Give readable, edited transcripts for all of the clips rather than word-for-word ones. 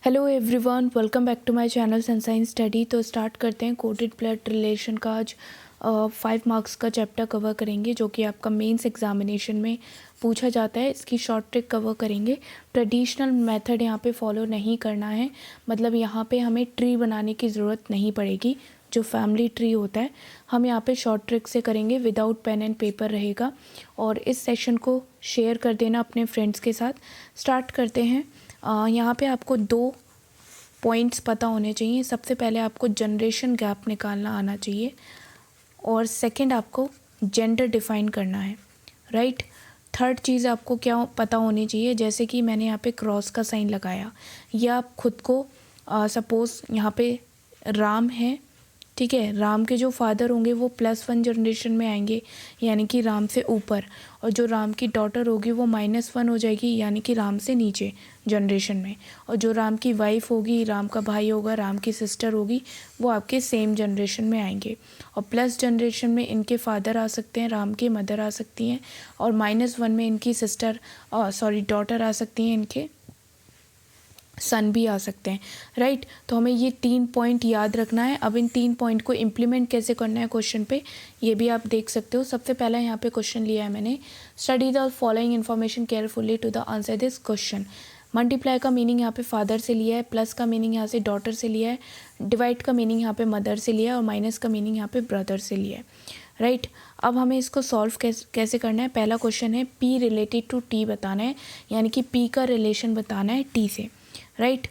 Hello everyone, welcome back to my channel Sunshine Study. तो start करते हैं। Coded blood relation का आज 5 मार्क्स का चैप्टर कवर करेंगे जो कि आपका मेंस एग्जामिनेशन में पूछा जाता है। इसकी शॉर्ट ट्रिक कवर करेंगे। ट्रेडिशनल मेथड यहाँ पे फॉलो नहीं करना है, मतलब यहाँ पे हमें ट्री बनाने की ज़रूरत नहीं पड़ेगी। जो फैमिली ट्री होता है हम यहाँ पे शॉर्ट ट्रिक से करेंगे, विदाउट पेन एंड पेपर रहेगा। और इस सेशन को शेयर कर देना अपने फ्रेंड्स के साथ। स्टार्ट करते हैं। यहाँ पे आपको 2 पॉइंट्स पता होने चाहिए। सबसे पहले आपको जनरेशन गैप निकालना आना चाहिए और सेकंड आपको जेंडर डिफाइन करना है, राइट। थर्ड चीज़ आपको क्या पता होनी चाहिए, जैसे कि मैंने यहाँ पे क्रॉस का साइन लगाया, या आप खुद को सपोज़ यहाँ पे राम है, ठीक है। राम के जो फादर होंगे वो +1 जनरेशन में आएंगे, यानी कि राम से ऊपर, और जो राम की डॉटर होगी वो -1 हो जाएगी, यानी कि राम से नीचे जनरेशन में। और जो राम की वाइफ होगी, राम का भाई होगा, राम की सिस्टर होगी, वो आपके सेम जनरेशन में आएंगे। और प्लस जनरेशन में इनके फादर आ सकते हैं, राम की मदर आ सकती हैं, और -1 में इनकी डॉटर आ सकती हैं, इनके सन भी आ सकते हैं, राइट। तो हमें ये 3 पॉइंट याद रखना है। अब इन 3 पॉइंट को इम्प्लीमेंट कैसे करना है क्वेश्चन पे, ये भी आप देख सकते हो। सबसे पहला यहाँ पे क्वेश्चन लिया है मैंने, study the following information carefully to the answer this question. Multiply का मीनिंग यहाँ पे फादर से लिया है, प्लस का मीनिंग यहाँ से डॉटर से लिया है, डिवाइड का मीनिंग यहाँ पे मदर से लिया है, और माइनस का मीनिंग यहाँ पे ब्रदर से लिया है, राइट। अब हमें इसको सॉल्व कैसे करना है। पहला क्वेश्चन है पी रिलेटेड टू टी बताना है, यानी कि पी का रिलेशन बताना है टी से, राइट।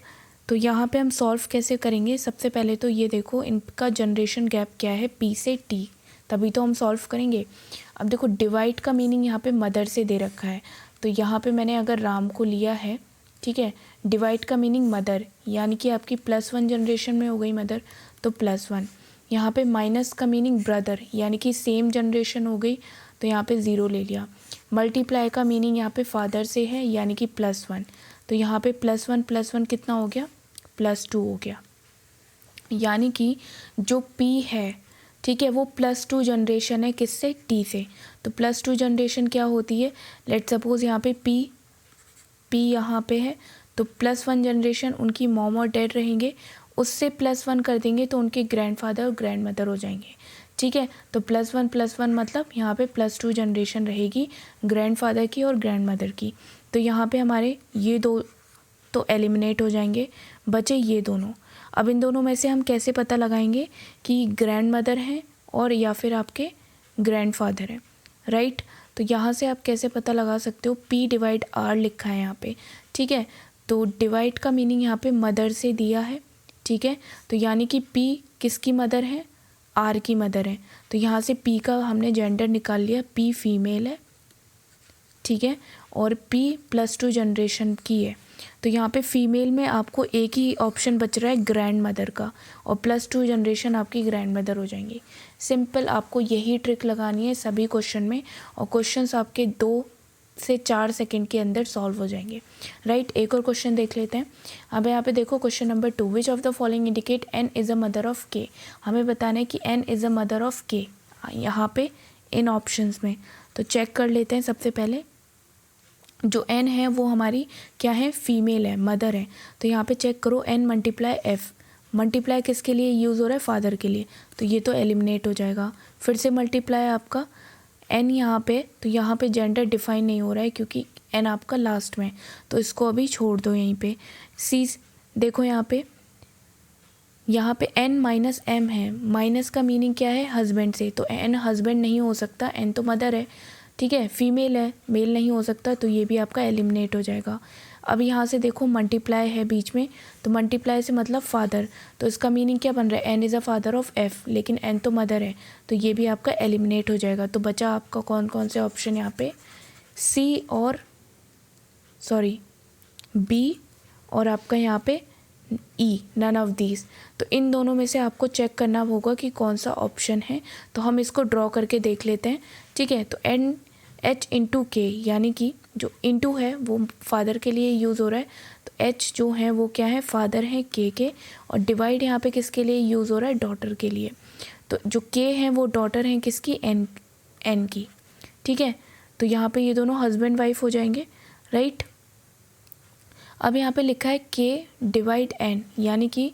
तो यहाँ पे हम सॉल्व कैसे करेंगे। सबसे पहले तो ये देखो, इनका जनरेशन गैप क्या है, पी से टी, तभी तो हम सॉल्व करेंगे। अब देखो, डिवाइड का मीनिंग यहाँ पे मदर से दे रखा है, तो यहाँ पे मैंने अगर राम को लिया है, ठीक है, डिवाइड का मीनिंग मदर, यानी कि आपकी +1 जनरेशन में हो गई मदर, तो +1। यहाँ पे माइनस का मीनिंग ब्रदर, यानी कि सेम जनरेशन हो गई, तो यहाँ पे 0 ले लिया। मल्टीप्लाई का मीनिंग यहाँ पे फादर से है, यानी कि +1, तो यहाँ पे +1 कितना हो गया, +2 हो गया। यानी कि जो P है, ठीक है, वो +2 जनरेशन है किससे, T से। तो +2 जनरेशन क्या होती है, लेट सपोज यहाँ पे P यहाँ पे है, तो +1 जनरेशन उनकी मॉम और डैड रहेंगे, उससे +1 कर देंगे तो उनके ग्रैंडफादर और ग्रैंड मदर हो जाएंगे, ठीक है। तो +1 मतलब यहाँ पे +2 जनरेशन रहेगी ग्रैंडफादर की और ग्रैंड मदर की। तो यहाँ पे हमारे ये 2 तो एलिमिनेट हो जाएंगे, बचे ये दोनों। अब इन दोनों में से हम कैसे पता लगाएंगे कि ग्रैंड मदर हैं और या फिर आपके ग्रैंडफादर हैं, राइट। तो यहाँ से आप कैसे पता लगा सकते हो, P/R लिखा है यहाँ पे, ठीक है। तो डिवाइड का मीनिंग यहाँ पे मदर से दिया है, ठीक है। तो यानी कि P किसकी मदर है, R की मदर है। तो यहाँ से P का हमने जेंडर निकाल लिया, P फीमेल है, ठीक है, और P +2 जनरेशन की है। तो यहाँ पे फीमेल में आपको एक ही ऑप्शन बच रहा है ग्रैंड मदर का, और +2 जनरेशन आपकी ग्रैंड मदर हो जाएंगी। सिंपल, आपको यही ट्रिक लगानी है सभी क्वेश्चन में, और क्वेश्चंस आपके 2 से 4 सेकंड के अंदर सॉल्व हो जाएंगे, राइट। एक और क्वेश्चन देख लेते हैं। अब यहाँ पे देखो question number 2, which of the following indicate n is a mother of k। हमें बताना है कि n is a mother of k यहाँ पे इन ऑप्शंस में। तो चेक कर लेते हैं। सबसे पहले जो n है वो हमारी क्या है, फीमेल है, मदर है। तो यहाँ पे चेक करो, n × f, मल्टीप्लाई किसके लिए यूज़ हो रहा है, फादर के लिए, तो ये तो एलिमिनेट हो जाएगा। फिर से मल्टीप्लाई आपका n यहाँ पे, तो यहाँ पे जेंडर डिफाइन नहीं हो रहा है क्योंकि n आपका लास्ट में, तो इसको अभी छोड़ दो यहीं पे। सी देखो यहाँ पे n - m है, माइनस का मीनिंग क्या है, हस्बैंड से, तो n हस्बैंड नहीं हो सकता, n तो मदर है, ठीक है, फीमेल है, मेल नहीं हो सकता, तो ये भी आपका एलिमिनेट हो जाएगा। अब यहाँ से देखो मल्टीप्लाई है बीच में, तो मल्टीप्लाई से मतलब फादर, तो इसका मीनिंग क्या बन रहा है, n is a father of f, लेकिन n तो मदर है, तो ये भी आपका एलिमिनेट हो जाएगा। तो बचा आपका कौन कौन से ऑप्शन यहाँ पे, B और आपका यहाँ पे E, नन ऑफ दीज। तो इन दोनों में से आपको चेक करना होगा कि कौन सा ऑप्शन है। तो हम इसको ड्रॉ करके देख लेते हैं, ठीक है। तो H × K, यानी कि जो इंटू है वो फादर के लिए यूज़ हो रहा है, तो H जो है वो क्या है, फादर है K के, और डिवाइड यहाँ पे किसके लिए यूज़ हो रहा है, डॉटर के लिए। तो जो K है वो डॉटर है किसकी, N की, ठीक है। तो यहाँ पे ये दोनों हस्बैंड वाइफ हो जाएंगे, राइट। अब यहाँ पे लिखा है के डिवाइड एन, यानी कि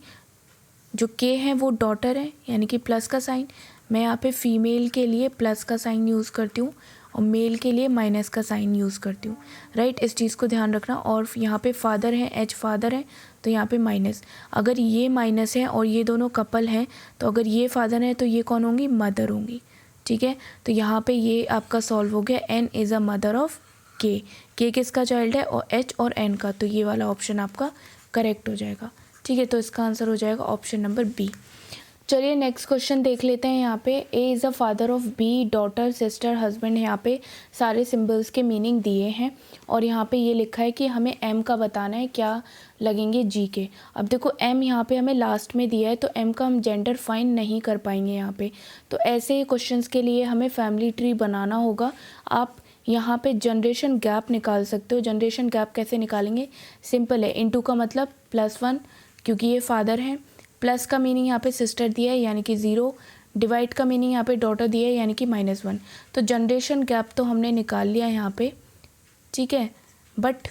जो के है वो डॉटर है यानी कि प्लस का साइन। मैं यहाँ पे फीमेल के लिए प्लस का साइन यूज़ करती हूँ और मेल के लिए माइनस का साइन यूज़ करती हूँ, राइट। इस चीज़ को ध्यान रखना। और यहाँ पे फादर है, एच फादर है, तो यहाँ पे माइनस। अगर ये माइनस है और ये दोनों कपल हैं तो अगर ये फादर है तो ये कौन होंगी, मदर होंगी, ठीक है। तो यहाँ पे ये आपका सॉल्व हो गया, N is a mother of K किसका चाइल्ड है और एच और एन का, तो ये वाला ऑप्शन आपका करेक्ट हो जाएगा, ठीक है। तो इसका आंसर हो जाएगा ऑप्शन नंबर बी। चलिए नेक्स्ट क्वेश्चन देख लेते हैं। यहाँ पे A is a father of B, daughter, sister, husband, यहाँ पे सारे सिंबल्स के मीनिंग दिए हैं और यहाँ पे ये लिखा है कि हमें एम का बताना है, क्या लगेंगे जी के। अब देखो एम यहाँ पे हमें लास्ट में दिया है तो एम का हम जेंडर फाइंड नहीं कर पाएंगे यहाँ पे। तो ऐसे क्वेश्चंस के लिए हमें फैमिली ट्री बनाना होगा। आप यहाँ पे जनरेशन गैप निकाल सकते हो। जनरेशन गैप कैसे निकालेंगे, सिंपल है, इनटू का मतलब +1 क्योंकि ये फादर हैं, प्लस का मीनिंग यहाँ पे सिस्टर दिया है यानी कि 0, डिवाइड का मीनिंग यहाँ पे डॉटर दिया है यानी कि -1। तो जनरेशन गैप तो हमने निकाल लिया यहाँ पे, ठीक है। बट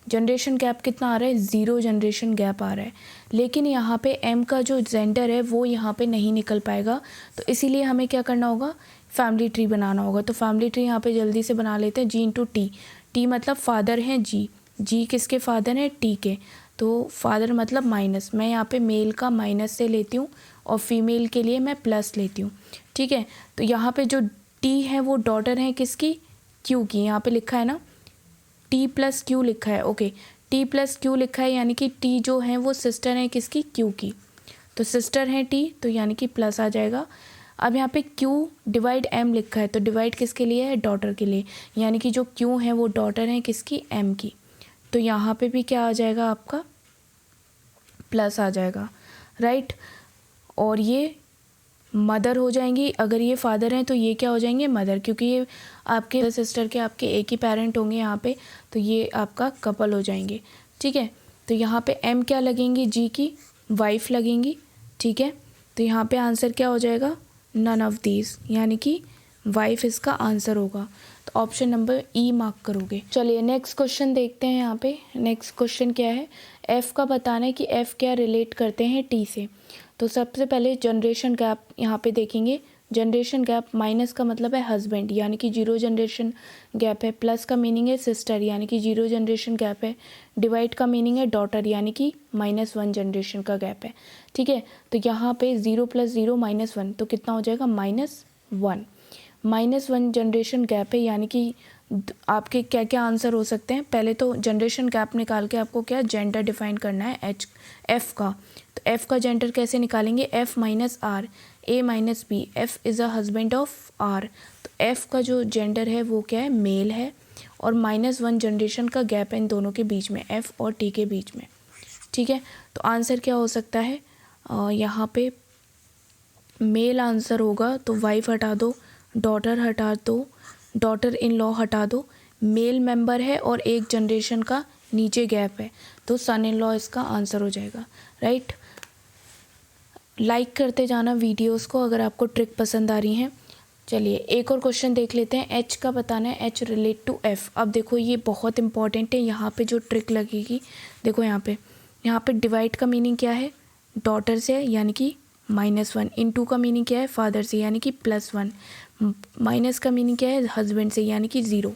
जनरेशन गैप कितना आ रहा है, 0 जनरेशन गैप आ रहा है। लेकिन यहाँ पे एम का जो जेंडर है वो यहाँ पे नहीं निकल पाएगा, तो इसीलिए हमें क्या करना होगा, फैमिली ट्री बनाना होगा। तो फैमिली ट्री यहाँ पे जल्दी से बना लेते हैं। जी इंटू टी, टी मतलब फादर हैं जी, जी किसके फादर हैं, टी के, तो फादर मतलब माइनस। मैं यहाँ पे मेल का माइनस से लेती हूँ और फीमेल के लिए मैं प्लस लेती हूँ, ठीक है। तो यहाँ पे जो टी है वो डॉटर है किसकी, क्यू की। यहाँ पे लिखा है ना टी प्लस क्यू लिखा है, ओके, टी प्लस क्यू लिखा है यानी कि टी जो है वो सिस्टर है किसकी, क्यू की। तो सिस्टर है टी, तो यानी कि प्लस आ जाएगा। अब यहाँ पे क्यू डिवाइड एम लिखा है, तो डिवाइड किसके लिए है, डॉटर के लिए, यानी कि जो क्यू है वो डॉटर है किसकी, एम की। तो यहाँ पे भी क्या आ जाएगा आपका, प्लस आ जाएगा, राइट। और ये मदर हो जाएंगी, अगर ये फादर हैं तो ये क्या हो जाएंगे, मदर, क्योंकि ये आपके सिस्टर के आपके एक ही पेरेंट होंगे यहाँ पे, तो ये आपका कपल हो जाएंगे, ठीक है। तो यहाँ पे एम क्या लगेंगी, जी की वाइफ लगेंगी, ठीक है। तो यहाँ पे आंसर क्या हो जाएगा, नन ऑफ दीज, यानी कि वाइफ इसका आंसर होगा। तो ऑप्शन नंबर ई मार्क करोगे। चलिए नेक्स्ट क्वेश्चन देखते हैं। यहाँ पे नेक्स्ट क्वेश्चन क्या है, एफ़ का बताना है कि एफ़ क्या रिलेट करते हैं टी से। तो सबसे पहले जनरेशन गैप यहाँ पे देखेंगे। जनरेशन गैप, माइनस का मतलब है हस्बैंड यानी कि 0 जनरेशन गैप है, प्लस का मीनिंग है सिस्टर यानी कि 0 जनरेशन गैप है, डिवाइड का मीनिंग है डॉटर यानी कि -1 जनरेशन का गैप है, ठीक है। तो यहाँ पे 0 + 0 -1, तो कितना हो जाएगा, -1। -1 जनरेशन गैप है यानी कि आपके क्या क्या आंसर हो सकते हैं। पहले तो जनरेशन गैप निकाल के आपको क्या जेंडर डिफाइन करना है एफ़ का। तो एफ़ का जेंडर कैसे निकालेंगे, F minus R, A minus B, F is a husband of R. तो एफ़ का जो जेंडर है वो क्या है, मेल है, और -1 जनरेशन का गैप है इन दोनों के बीच में, एफ़ और टी के बीच में, ठीक है। तो आंसर क्या हो सकता है, यहाँ पे मेल आंसर होगा, तो वाइफ हटा दो, डॉटर हटा दो, डॉटर इन लॉ हटा दो, मेल मेंबर है और एक जनरेशन का नीचे गैप है, तो सन इन लॉ इसका आंसर हो जाएगा, राइट। लाइक करते जाना वीडियोस को अगर आपको ट्रिक पसंद आ रही हैं। चलिए एक और क्वेश्चन देख लेते हैं। एच का बताना है, एच रिलेट टू एफ़। अब देखो ये बहुत इंपॉर्टेंट है, यहाँ पे जो ट्रिक लगेगी, देखो यहाँ पे डिवाइड का मीनिंग क्या है, डॉटर से यानी कि -1, इनटू का मीनिंग क्या है, फादर से यानी कि +1, माइनस का मीनिंग क्या है, हस्बैंड से यानी कि 0,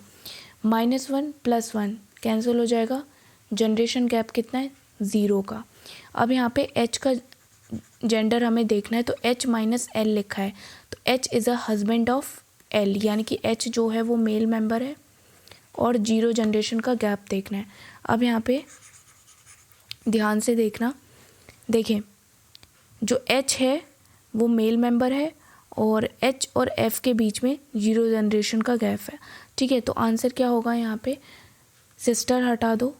-1 + 1 कैंसिल हो जाएगा, जनरेशन गैप कितना है, 0 का। अब यहाँ पे एच का जेंडर हमें देखना है, तो एच -L लिखा है, तो H is a husband of L यानी कि एच जो है वो मेल मेंबर है और 0 जनरेशन का गैप देखना है। अब यहाँ पे ध्यान से देखना, देखें जो एच है वो मेल मेंबर है और एच और एफ़ के बीच में 0 जनरेशन का गैप है, ठीक है। तो आंसर क्या होगा, यहाँ पे सिस्टर हटा दो,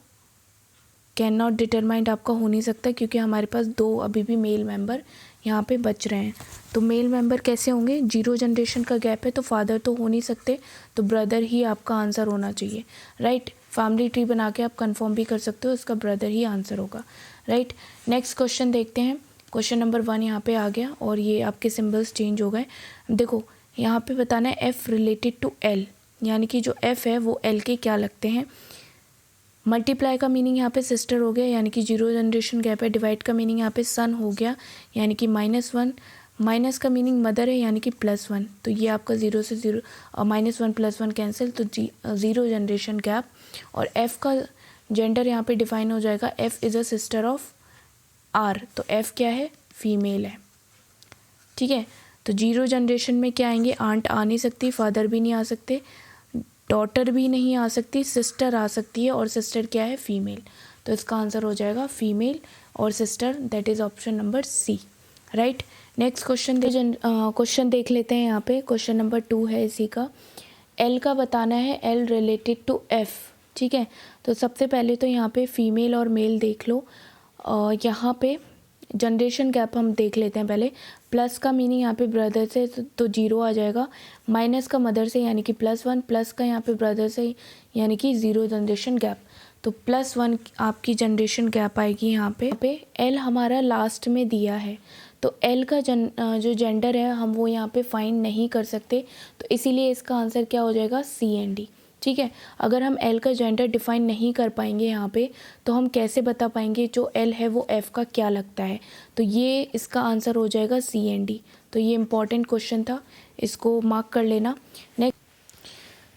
कैन नॉट डिटरमाइंड आपका हो नहीं सकता क्योंकि हमारे पास 2 अभी भी मेल मेंबर यहाँ पे बच रहे हैं। तो मेल मेंबर कैसे होंगे, 0 जनरेशन का गैप है तो फादर तो हो नहीं सकते, तो ब्रदर ही आपका आंसर होना चाहिए, राइट। फैमिली ट्री बना के आप कंफर्म भी कर सकते हो, इसका ब्रदर ही आंसर होगा, राइट। नेक्स्ट क्वेश्चन देखते हैं। क्वेश्चन नंबर 1 यहाँ पे आ गया और ये आपके सिंबल्स चेंज हो गए। देखो यहाँ पे बताना है एफ़ रिलेटेड टू एल, यानी कि जो एफ़ है वो एल के क्या लगते हैं। मल्टीप्लाई का मीनिंग यहाँ पे सिस्टर हो गया यानी कि 0 जनरेशन गैप है। डिवाइड का मीनिंग यहाँ पे सन हो गया यानी कि -1। माइनस का मीनिंग मदर है यानी कि +1। तो ये आपका 0 से 0 -1 +1 कैंसिल, तो 0 जनरेशन गैप। और एफ़ का जेंडर यहाँ पे डिफाइन हो जाएगा, F is a sister of R. तो एफ़ क्या है, फीमेल है। ठीक है, तो 0 जनरेशन में क्या आएंगे, आंट आ नहीं सकती, फादर भी नहीं आ सकते, डॉटर भी नहीं आ सकती, सिस्टर आ सकती है, और सिस्टर क्या है, फीमेल। तो इसका आंसर हो जाएगा फीमेल और sister, that is option number C, right. Next question देख लेते हैं। यहाँ पे क्वेश्चन नंबर 2 है इसी का। एल का बताना है, एल रिलेटेड टू एफ। ठीक है, तो सबसे पहले तो यहाँ पे फीमेल और मेल देख लो। यहाँ पे जनरेशन गैप हम देख लेते हैं पहले। प्लस का मीनिंग यहाँ पे ब्रदर से तो 0 आ जाएगा, माइनस का मदर से यानी कि +1, प्लस का यहाँ पे ब्रदर से यानी कि 0 जनरेशन गैप। तो +1 आपकी जनरेशन गैप आएगी यहाँ पे। एल हमारा लास्ट में दिया है, तो एल का जो जेंडर है हम वो यहाँ पे फाइंड नहीं कर सकते, तो इसीलिए इसका आंसर क्या हो जाएगा, CND। ठीक है, अगर हम एल का जेंडर डिफाइन नहीं कर पाएंगे यहाँ पे, तो हम कैसे बता पाएंगे जो एल है वो एफ़ का क्या लगता है। तो ये इसका आंसर हो जाएगा CND। तो ये इंपॉर्टेंट क्वेश्चन था, इसको मार्क कर लेना।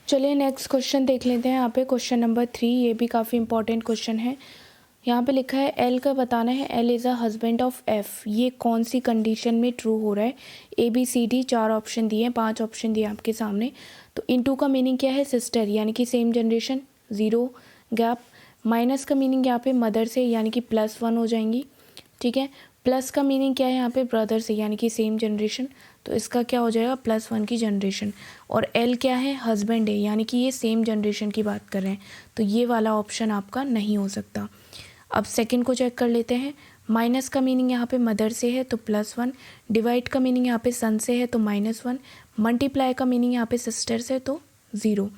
चलिए नेक्स्ट क्वेश्चन देख लेते हैं। यहाँ पे क्वेश्चन नंबर 3, ये भी काफ़ी इंपॉर्टेंट क्वेश्चन है। यहाँ पे लिखा है एल का बताना है, L is a husband of F. ये कौन सी कंडीशन में ट्रू हो रहा है। ABCD 4 ऑप्शन दिए हैं, 5 ऑप्शन दिए आपके सामने। तो इनटू का मीनिंग क्या है, सिस्टर यानी कि सेम जनरेशन, 0 गैप। माइनस का मीनिंग यहाँ पे मदर से यानी कि +1 हो जाएंगी। ठीक है, प्लस का मीनिंग क्या है यहाँ पे, ब्रदर से यानी कि सेम जनरेशन। तो इसका क्या हो जाएगा, +1 की जनरेशन। और एल क्या है, हस्बैंड है यानी कि ये सेम जनरेशन की बात कर रहे हैं, तो ये वाला ऑप्शन आपका नहीं हो सकता। अब सेकंड को चेक कर लेते हैं। माइनस का मीनिंग यहाँ पे मदर से है तो +1, डिवाइड का मीनिंग यहाँ पे सन से है तो -1, मल्टीप्लाई का मीनिंग यहाँ पे सिस्टर से तो 0।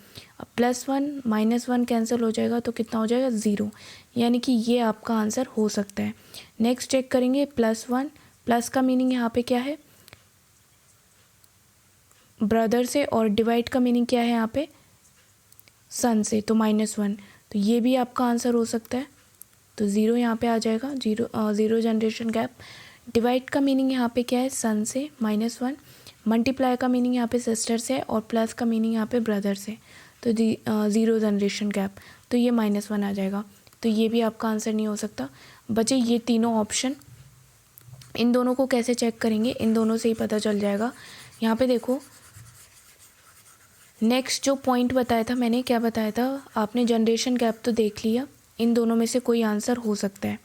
अब +1 -1 कैंसिल हो जाएगा तो कितना हो जाएगा, 0, यानी कि ये आपका आंसर हो सकता है। नेक्स्ट चेक करेंगे, +1, प्लस का मीनिंग यहाँ पे क्या है, ब्रदर से, और डिवाइड का मीनिंग क्या है यहाँ पे, सन से, तो -1। तो ये भी आपका आंसर हो सकता है, तो 0 यहाँ पे आ जाएगा, 0 जनरेशन गैप। डिवाइड का मीनिंग यहाँ पे क्या है, सन से, -1, मल्टीप्लाई का मीनिंग यहाँ पे सिस्टर से, और प्लस का मीनिंग यहाँ पे ब्रदर से, तो 0 जनरेशन गैप, तो ये -1 आ जाएगा। तो ये भी आपका आंसर नहीं हो सकता। बचे ये तीनों ऑप्शन, इन दोनों को कैसे चेक करेंगे, इन दोनों से ही पता चल जाएगा। यहाँ पे देखो, नेक्स्ट जो पॉइंट बताया था मैंने, क्या बताया था आपने, जनरेशन गैप तो देख लिया, इन दोनों में से कोई आंसर हो सकता है।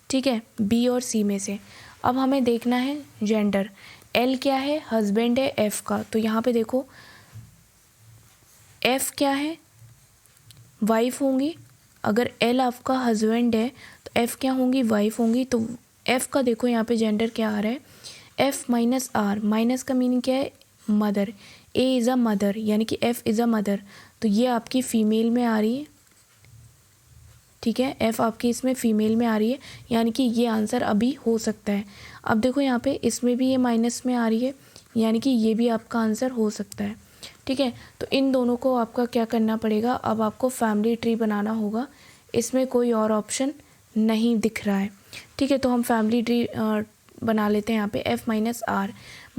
ठीक है, B और C में से। अब हमें देखना है जेंडर। L क्या है, हस्बैंड है F का, तो यहाँ पे देखो F क्या है, वाइफ होंगी। अगर L आपका हस्बैंड है तो F क्या होंगी, वाइफ होंगी। तो F का देखो यहाँ पे जेंडर क्या आ रहा है, F -R। माइनस का मीनिंग क्या है, mother, A is a mother यानी कि F इज़ अ मदर, तो ये आपकी फ़ीमेल में आ रही है। ठीक है, एफ़ आपकी इसमें फ़ीमेल में आ रही है, यानी कि ये आंसर अभी हो सकता है। अब देखो यहाँ पे इसमें भी ये माइनस में आ रही है, यानी कि ये भी आपका आंसर हो सकता है। ठीक है, तो इन दोनों को आपका क्या करना पड़ेगा, अब आपको फैमिली ट्री बनाना होगा। इसमें कोई और ऑप्शन नहीं दिख रहा है। ठीक है, तो हम फैमिली ट्री बना लेते हैं। यहाँ पे F -R,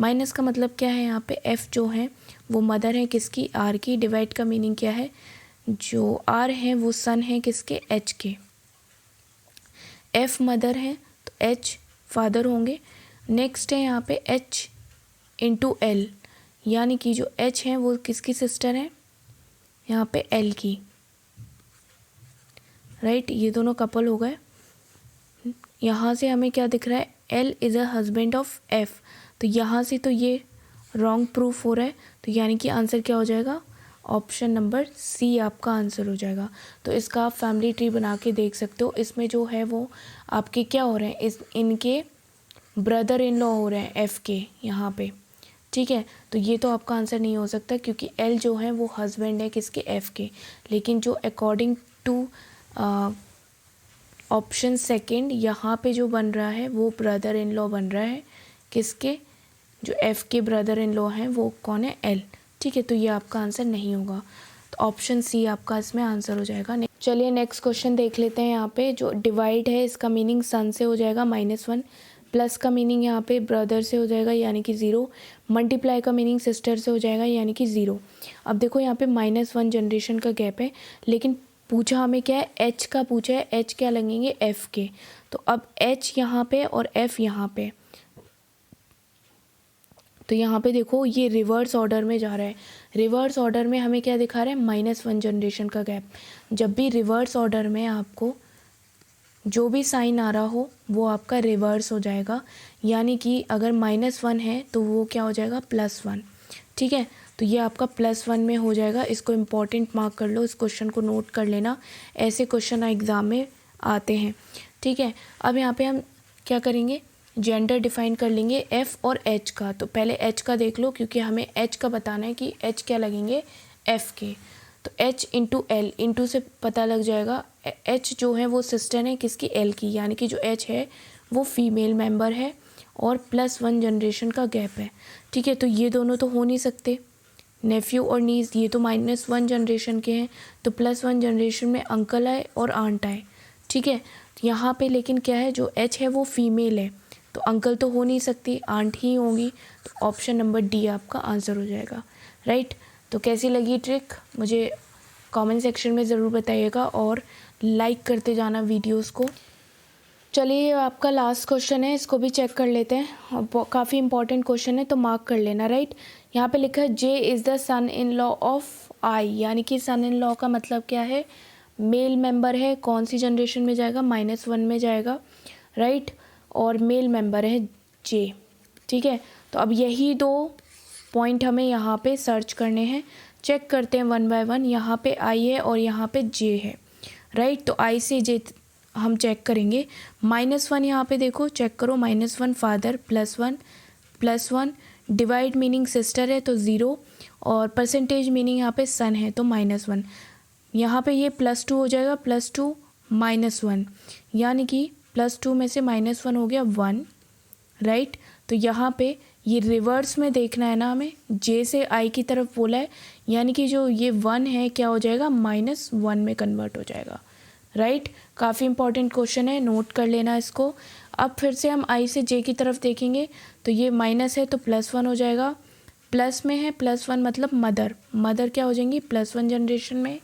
माइनस का मतलब क्या है, यहाँ पे F जो है वो मदर है किसकी, R की। डिवाइड का मीनिंग क्या है, जो R है वो सन है किसके, H के। F मदर है तो H फादर होंगे। नेक्स्ट है यहाँ पे H इंटू L, यानी कि जो H है वो किसकी सिस्टर है, यहाँ पे L की, राइट। ये दोनों कपल हो गए। यहाँ से हमें क्या दिख रहा है, L is a husband of F, तो यहाँ से तो ये रॉन्ग प्रूफ हो रहा है, तो यानी कि आंसर क्या हो जाएगा, ऑप्शन नंबर C आपका आंसर हो जाएगा। तो इसका आप फैमिली ट्री बना के देख सकते हो। इसमें जो है वो आपके क्या हो रहे हैं, इनके ब्रदर इन लॉ हो रहे हैं F के यहाँ पे। ठीक है, तो ये तो आपका आंसर नहीं हो सकता, क्योंकि L जो है वो हस्बैंड है किसके, F के। लेकिन जो अकॉर्डिंग टू ऑप्शन सेकंड यहाँ पे जो बन रहा है वो ब्रदर इन लॉ बन रहा है किसके, जो F के ब्रदर इन लॉ हैं वो कौन है, L। ठीक है, तो ये आपका आंसर नहीं होगा। तो ऑप्शन सी आपका इसमें आंसर हो जाएगा। चलिए नेक्स्ट क्वेश्चन देख लेते हैं। यहाँ पे जो डिवाइड है इसका मीनिंग सन से हो जाएगा -1, प्लस का मीनिंग यहाँ पे ब्रदर से हो जाएगा यानी कि 0, मल्टीप्लाई का मीनिंग सिस्टर से हो जाएगा यानी कि 0। अब देखो यहाँ पे -1 जनरेशन का गैप है, लेकिन पूछा हमें क्या है, एच का पूछा है। एच क्या लगेंगे, एफ के। तो अब एच यहाँ पे और एफ यहाँ पे, तो यहाँ पे देखो ये रिवर्स ऑर्डर में जा रहा है। रिवर्स ऑर्डर में हमें क्या दिखा रहा है, -1 जनरेशन का गैप। जब भी रिवर्स ऑर्डर में आपको जो भी साइन आ रहा हो वो आपका रिवर्स हो जाएगा, यानी कि अगर -1 है तो वो क्या हो जाएगा, +1। ठीक है, तो ये आपका +1 में हो जाएगा। इसको इम्पॉर्टेंट मार्क कर लो, इस क्वेश्चन को नोट कर लेना, ऐसे क्वेश्चन एग्ज़ाम में आते हैं। ठीक है, अब यहाँ पे हम क्या करेंगे, जेंडर डिफाइन कर लेंगे एफ़ और एच का। तो पहले एच का देख लो, क्योंकि हमें एच का बताना है कि एच क्या लगेंगे, एफ़ के। तो एच इंटू एल, इंटू से पता लग जाएगा। एच जो है वो सिस्टर है किसकी, एल की, यानी कि जो एच है वो फीमेल मेंबर है और +1 जनरेशन का गैप है। ठीक है, तो ये दोनों तो हो नहीं सकते, नेफ्यू और नीस, ये तो -1 जनरेशन के हैं, तो +1 जनरेशन में अंकल आए और आंट आए। ठीक है, तो यहाँ पे लेकिन क्या है, जो एच है वो फीमेल है, तो अंकल तो हो नहीं सकती, आंट ही होंगी। तो ऑप्शन नंबर डी आपका आंसर हो जाएगा। राइट, तो कैसी लगी ट्रिक मुझे कमेंट सेक्शन में ज़रूर बताइएगा और लाइक करते जाना वीडियोस को। चलिए आपका लास्ट क्वेश्चन है, इसको भी चेक कर लेते हैं। काफ़ी इंपॉर्टेंट क्वेश्चन है तो मार्क कर लेना। राइट, यहाँ पे लिखा है J is the son in law of I, यानी कि सन इन लॉ का मतलब क्या है, मेल मेंबर है, कौन सी जनरेशन में जाएगा, -1 में जाएगा। राइट, और मेल मेंबर है जे। ठीक है, तो अब यही 2 पॉइंट हमें यहाँ पे सर्च करने हैं। चेक करते हैं 1 बाय 1। यहाँ पे आई है और यहाँ पे जे है। राइट, तो आई से जे हम चेक करेंगे। -1 यहाँ पे देखो, चेक करो, -1 फादर, +1 डिवाइड मीनिंग सिस्टर है तो 0, और परसेंटेज मीनिंग यहाँ पे सन है तो -1। यहाँ पे ये +2 हो जाएगा, +2 -1, यानी कि +2 में से -1 हो गया 1। राइट, तो यहाँ पे ये रिवर्स में देखना है ना हमें, जे से आई की तरफ बोला है, यानी कि जो ये 1 है क्या हो जाएगा, -1 में कन्वर्ट हो जाएगा। राइट, काफ़ी इंपॉर्टेंट क्वेश्चन है, नोट कर लेना इसको। अब फिर से हम आई से जे की तरफ देखेंगे, तो ये माइनस है तो +1 हो जाएगा, प्लस में है +1 मतलब मदर क्या हो जाएंगी, +1 जनरेशन में,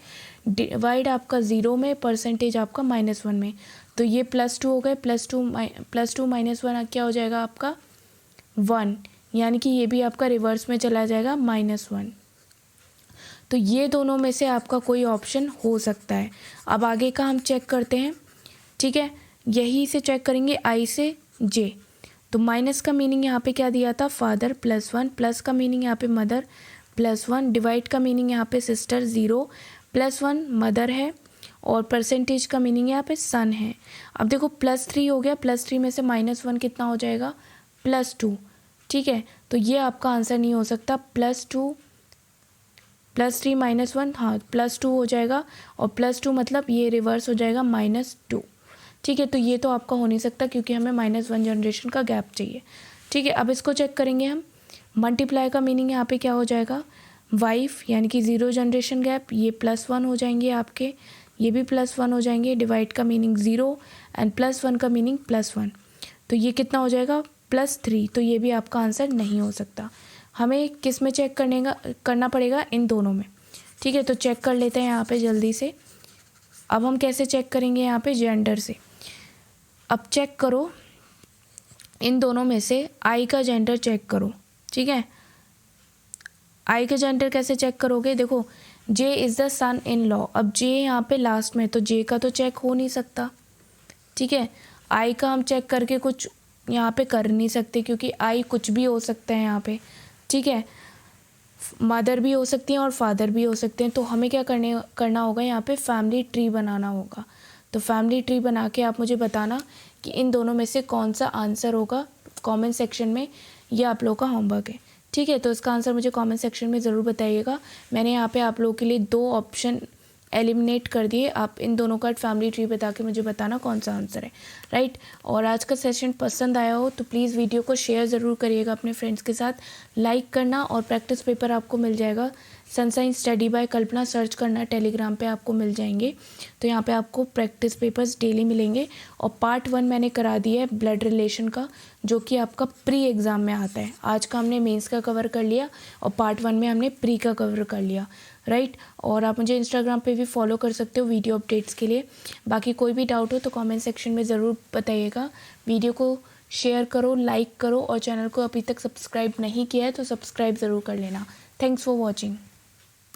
डिवाइड आपका 0 में, परसेंटेज आपका -1 में, तो ये +2 हो गए, +2 -1 क्या हो जाएगा आपका 1, यानी कि ये भी आपका रिवर्स में चला जाएगा -1। तो ये दोनों में से आपका कोई ऑप्शन हो सकता है। अब आगे का हम चेक करते हैं। ठीक है, यही से चेक करेंगे आई से जे। तो माइनस का मीनिंग यहाँ पे क्या दिया था, फादर, +1, प्लस का मीनिंग यहाँ पे मदर, +1, डिवाइड का मीनिंग यहाँ पे सिस्टर 0, +1 मदर है, और परसेंटेज का मीनिंग यहाँ पे सन है। अब देखो +3 हो गया, +3 में से -1 कितना हो जाएगा, +2। ठीक है, तो ये आपका आंसर नहीं हो सकता। +2 +3 -1, हाँ +2 हो जाएगा, और +2 मतलब ये रिवर्स हो जाएगा -2। ठीक है, तो ये तो आपका हो नहीं सकता क्योंकि हमें -1 जनरेशन का गैप चाहिए। ठीक है, अब इसको चेक करेंगे हम। मल्टीप्लाई का मीनिंग यहाँ पे क्या हो जाएगा, वाइफ, यानी कि 0 जनरेशन गैप, ये +1 हो जाएंगे आपके, ये भी +1 हो जाएंगे, डिवाइड का मीनिंग 0 एंड +1 का मीनिंग +1, तो ये कितना हो जाएगा, +3। तो ये भी आपका आंसर नहीं हो सकता। हमें किस में चेक करना पड़ेगा, इन दोनों में। ठीक है, तो चेक कर लेते हैं यहाँ पे जल्दी से। अब हम कैसे चेक करेंगे, यहाँ पे जेंडर से। अब चेक करो इन दोनों में से आई का जेंडर चेक करो। ठीक है, आई का जेंडर कैसे चेक करोगे, देखो J is the son in law. अब जे यहाँ पे लास्ट में, तो जे का तो चेक हो नहीं सकता। ठीक है, आई का हम चेक करके कुछ यहाँ पे कर नहीं सकते क्योंकि आई कुछ भी हो सकता है यहाँ पे। ठीक है, मदर भी हो सकती हैं और फादर भी हो सकते हैं। तो हमें क्या करना होगा, यहाँ पे फैमिली ट्री बनाना होगा। तो फैमिली ट्री बना के आप मुझे बताना कि इन दोनों में से कौन सा आंसर होगा कमेंट सेक्शन में। ये आप लोगों का होमवर्क है। ठीक है, तो इसका आंसर मुझे कमेंट सेक्शन में ज़रूर बताइएगा। मैंने यहाँ पे आप लोगों के लिए 2 ऑप्शन एलिमिनेट कर दिए। आप इन दोनों का फैमिली ट्री बता के मुझे बताना कौन सा आंसर है। राइट, और आज का सेशन पसंद आया हो तो प्लीज़ वीडियो को शेयर ज़रूर करिएगा अपने फ्रेंड्स के साथ, लाइक करना, और प्रैक्टिस पेपर आपको मिल जाएगा Sunshine Study by Kalpana search करना, टेलीग्राम पे आपको मिल जाएंगे। तो यहाँ पे आपको प्रैक्टिस पेपर्स डेली मिलेंगे। और पार्ट 1 मैंने करा दिया है ब्लड रिलेशन का, जो कि आपका प्री एग्ज़ाम में आता है। आज का हमने मेंस का कवर कर लिया और पार्ट 1 में हमने प्री का कवर कर लिया, राइट। और आप मुझे इंस्टाग्राम पे भी फॉलो कर सकते हो वीडियो अपडेट्स के लिए। बाकी कोई भी डाउट हो तो कमेंट सेक्शन में ज़रूर बताइएगा। वीडियो को शेयर करो, लाइक करो, और चैनल को अभी तक सब्सक्राइब नहीं किया है तो सब्सक्राइब ज़रूर कर लेना। Thanks for watching.